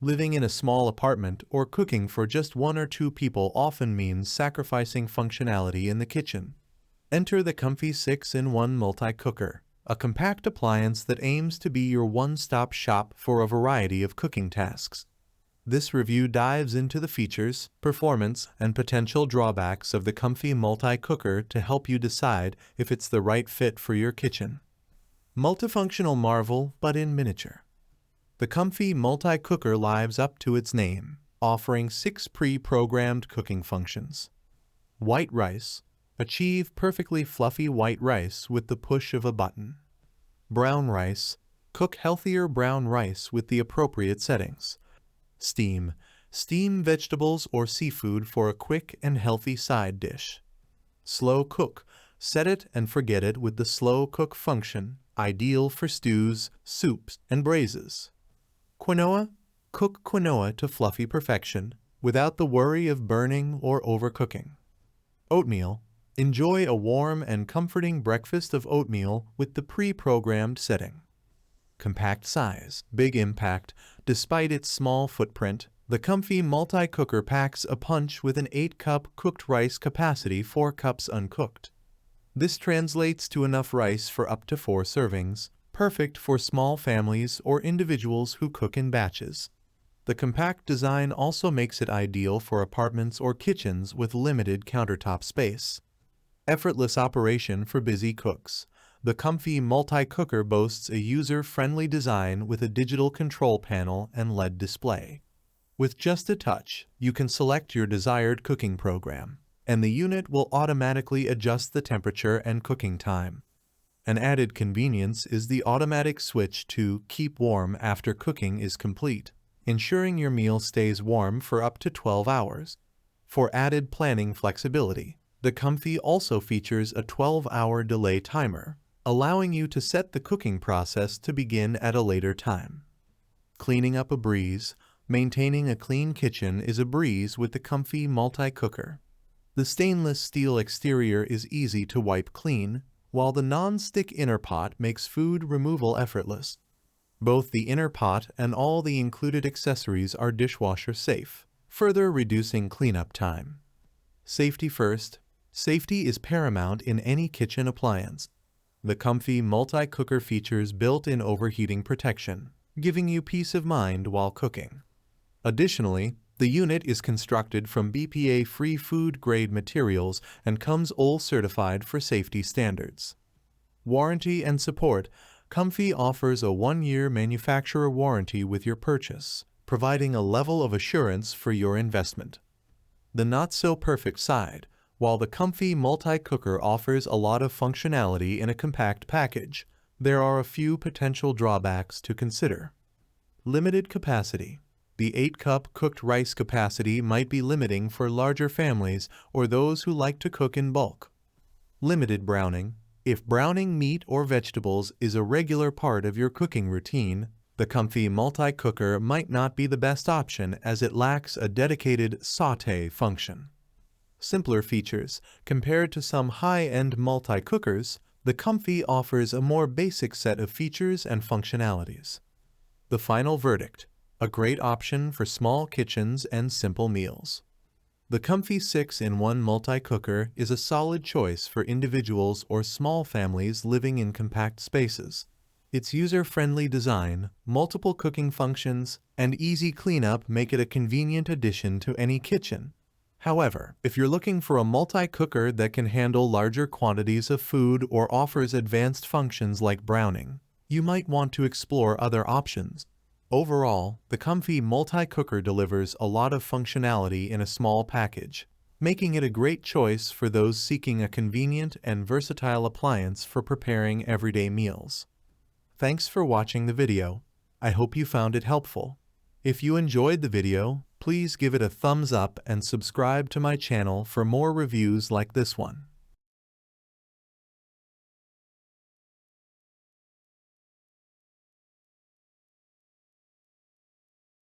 Living in a small apartment or cooking for just one or two people often means sacrificing functionality in the kitchen. Enter the COMFEE 6-in-1 Multi-Cooker, a compact appliance that aims to be your one-stop shop for a variety of cooking tasks. This review dives into the features, performance, and potential drawbacks of the COMFEE Multi-Cooker to help you decide if it's the right fit for your kitchen. Multifunctional marvel, but in miniature. The COMFEE Multi-Cooker lives up to its name, offering 6 pre-programmed cooking functions. White rice. Achieve perfectly fluffy white rice with the push of a button. Brown rice. Cook healthier brown rice with the appropriate settings. Steam. Steam vegetables or seafood for a quick and healthy side dish. Slow cook. Set it and forget it with the slow cook function, ideal for stews, soups, and braises. Quinoa. Cook quinoa to fluffy perfection, without the worry of burning or overcooking. Oatmeal. Enjoy a warm and comforting breakfast of oatmeal with the pre-programmed setting. Compact size, big impact. Despite its small footprint, the COMFEE Multi-Cooker packs a punch with an 8-cup cooked rice capacity, 4 cups uncooked. This translates to enough rice for up to 4 servings, perfect for small families or individuals who cook in batches. The compact design also makes it ideal for apartments or kitchens with limited countertop space. Effortless operation for busy cooks. The COMFEE Multi-Cooker boasts a user-friendly design with a digital control panel and LED display. With just a touch, you can select your desired cooking program, and the unit will automatically adjust the temperature and cooking time. An added convenience is the automatic switch to keep warm after cooking is complete, ensuring your meal stays warm for up to 12 hours. For added planning flexibility, the COMFEE also features a 12-hour delay timer, allowing you to set the cooking process to begin at a later time. Cleaning up a breeze. Maintaining a clean kitchen is a breeze with the COMFEE Multi-Cooker. The stainless steel exterior is easy to wipe clean, while the non-stick inner pot makes food removal effortless. Both the inner pot and all the included accessories are dishwasher-safe, further reducing cleanup time. Safety first. Safety is paramount in any kitchen appliance. The COMFEE Multi-Cooker features built-in overheating protection, giving you peace of mind while cooking. Additionally, the unit is constructed from BPA-free food-grade materials and comes OL certified for safety standards. Warranty and support. COMFEE offers a 1-year manufacturer warranty with your purchase, providing a level of assurance for your investment. The not-so-perfect side. While the COMFEE Multi-Cooker offers a lot of functionality in a compact package, there are a few potential drawbacks to consider. Limited capacity. The 8-cup cooked rice capacity might be limiting for larger families or those who like to cook in bulk. Limited browning. If browning meat or vegetables is a regular part of your cooking routine, the COMFEE Multi-Cooker might not be the best option as it lacks a dedicated sauté function. Simpler features. Compared to some high-end multi-cookers, the COMFEE offers a more basic set of features and functionalities. The final verdict. A great option for small kitchens and simple meals. The COMFEE 6-in-1 Multi-Cooker is a solid choice for individuals or small families living in compact spaces. Its user-friendly design, multiple cooking functions, and easy cleanup make it a convenient addition to any kitchen. However, if you're looking for a multi-cooker that can handle larger quantities of food or offers advanced functions like browning, you might want to explore other options. Overall, the COMFEE Multi-Cooker delivers a lot of functionality in a small package, making it a great choice for those seeking a convenient and versatile appliance for preparing everyday meals. Thanks for watching the video. I hope you found it helpful. If you enjoyed the video, please give it a thumbs up and subscribe to my channel for more reviews like this one.